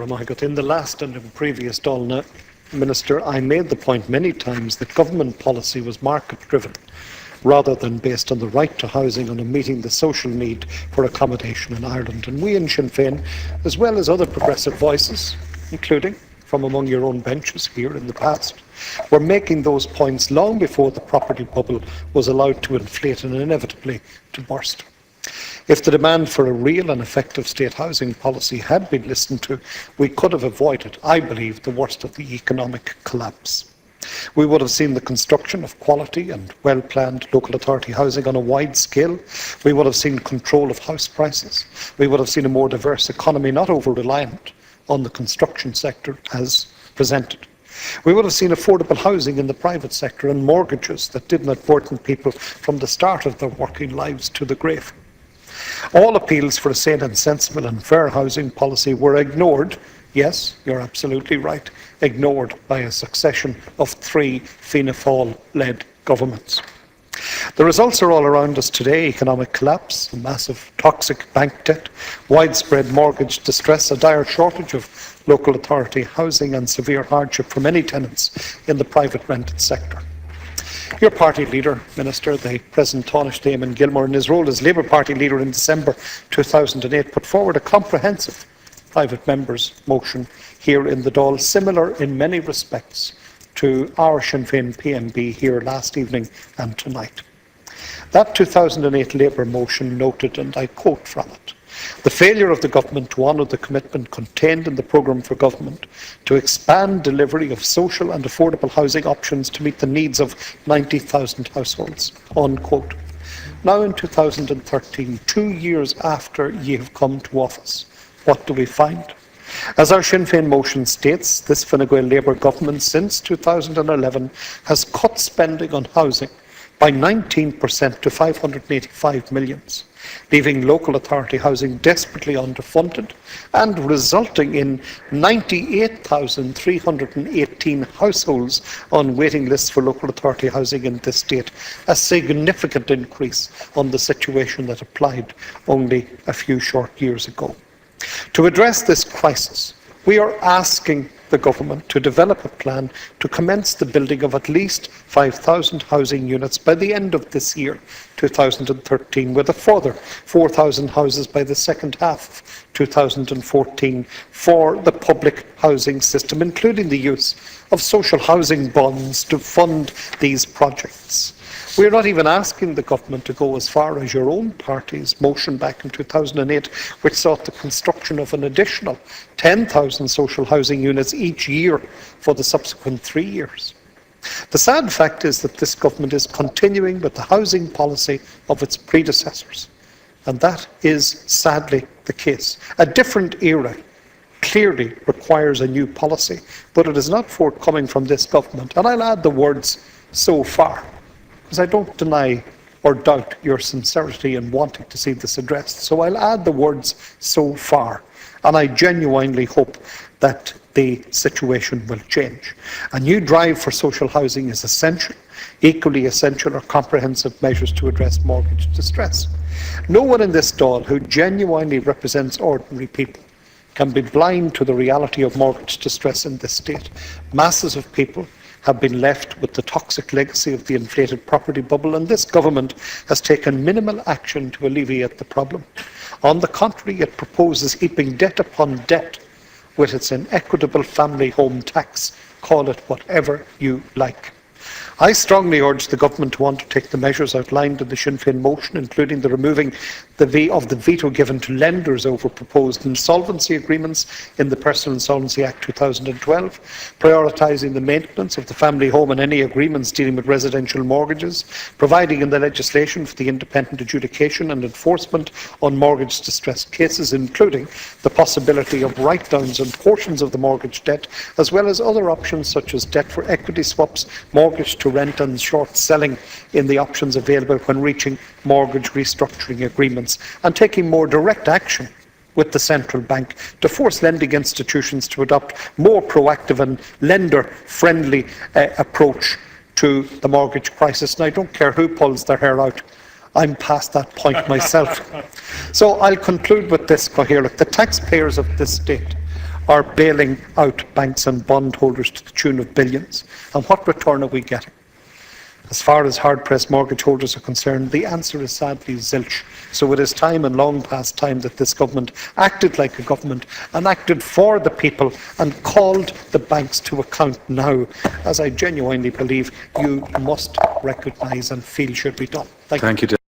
in the last and in previous Dáilna, Minister, I made the point many times that government policy was market-driven rather than based on the right to housing and on meeting the social need for accommodation in Ireland. And we in Sinn Féin, as well as other progressive voices, including from among your own benches here in the past, were making those points long before the property bubble was allowed to inflate and inevitably to burst. If the demand for a real and effective state housing policy had been listened to, we could have avoided, I believe, the worst of the economic collapse. We would have seen the construction of quality and well-planned local authority housing on a wide scale. We would have seen control of house prices. We would have seen a more diverse economy, not over-reliant on the construction sector as presented. We would have seen affordable housing in the private sector and mortgages that did not burden people from the start of their working lives to the grave. All appeals for a sane and sensible and fair housing policy were ignored. Yes, you're absolutely right, ignored by a succession of 3 Fianna Fáil-led governments. The results are all around us today: economic collapse, a massive toxic bank debt, widespread mortgage distress, a dire shortage of local authority housing and severe hardship for many tenants in the private rented sector. Your party leader, Minister, the present Taoiseach Eamon Gilmore, in his role as Labour Party leader in December 2008, put forward a comprehensive private members' motion here in the Dáil, similar in many respects to our Sinn Féin PMB here last evening and tonight. That 2008 Labour motion noted, and I quote from it, "The failure of the government to honour the commitment contained in the programme for government to expand delivery of social and affordable housing options to meet the needs of 90,000 households." Unquote. Now in 2013, 2 years after ye have come to office, what do we find? As our Sinn Féin motion states, this Fine Gael Labour government since 2011 has cut spending on housing by 19% to 585 million, leaving local authority housing desperately underfunded and resulting in 98,318 households on waiting lists for local authority housing in this state, a significant increase on the situation that applied only a few short years ago. To address this crisis, we are asking the government to develop a plan to commence the building of at least 5,000 housing units by the end of this year, 2013, with a further 4,000 houses by the second half of 2014 for the public housing system, including the use of social housing bonds to fund these projects. We are not even asking the government to go as far as your own party's motion back in 2008, which sought the construction of an additional 10,000 social housing units each year for the subsequent 3 years. The sad fact is that this government is continuing with the housing policy of its predecessors, and that is sadly the case. A different era clearly requires a new policy, but it is not forthcoming from this government. And I'll add the words "so far," because I don't deny or doubt your sincerity in wanting to see this addressed. So I'll add the words "so far," and I genuinely hope that the situation will change. A new drive for social housing is essential. Equally essential are comprehensive measures to address mortgage distress. No one in this Dáil who genuinely represents ordinary people can be blind to the reality of mortgage distress in this state. Masses of people have been left with the toxic legacy of the inflated property bubble, and this government has taken minimal action to alleviate the problem. On the contrary, it proposes heaping debt upon debt with its inequitable family home tax. Call it whatever you like. I strongly urge the government to undertake the measures outlined in the Sinn Féin motion, including the removing of the veto given to lenders over proposed insolvency agreements in the Personal Insolvency Act 2012, prioritising the maintenance of the family home and any agreements dealing with residential mortgages, providing in the legislation for the independent adjudication and enforcement on mortgage distress cases, including the possibility of write-downs on portions of the mortgage debt, as well as other options such as debt for equity swaps, mortgage to rent and short selling in the options available when reaching mortgage restructuring agreements, and taking more direct action with the central bank to force lending institutions to adopt more proactive and lender-friendly approach to the mortgage crisis. And I don't care who pulls their hair out, I'm past that point myself. So I'll conclude with this, Cathaoirleach. The taxpayers of this state are bailing out banks and bondholders to the tune of billions. And what return are we getting? As far as hard-pressed mortgage holders are concerned, the answer is sadly zilch. So it is time, and long past time, that this government acted like a government and acted for the people and called the banks to account now, as I genuinely believe you must recognise and feel should be done. Thank you.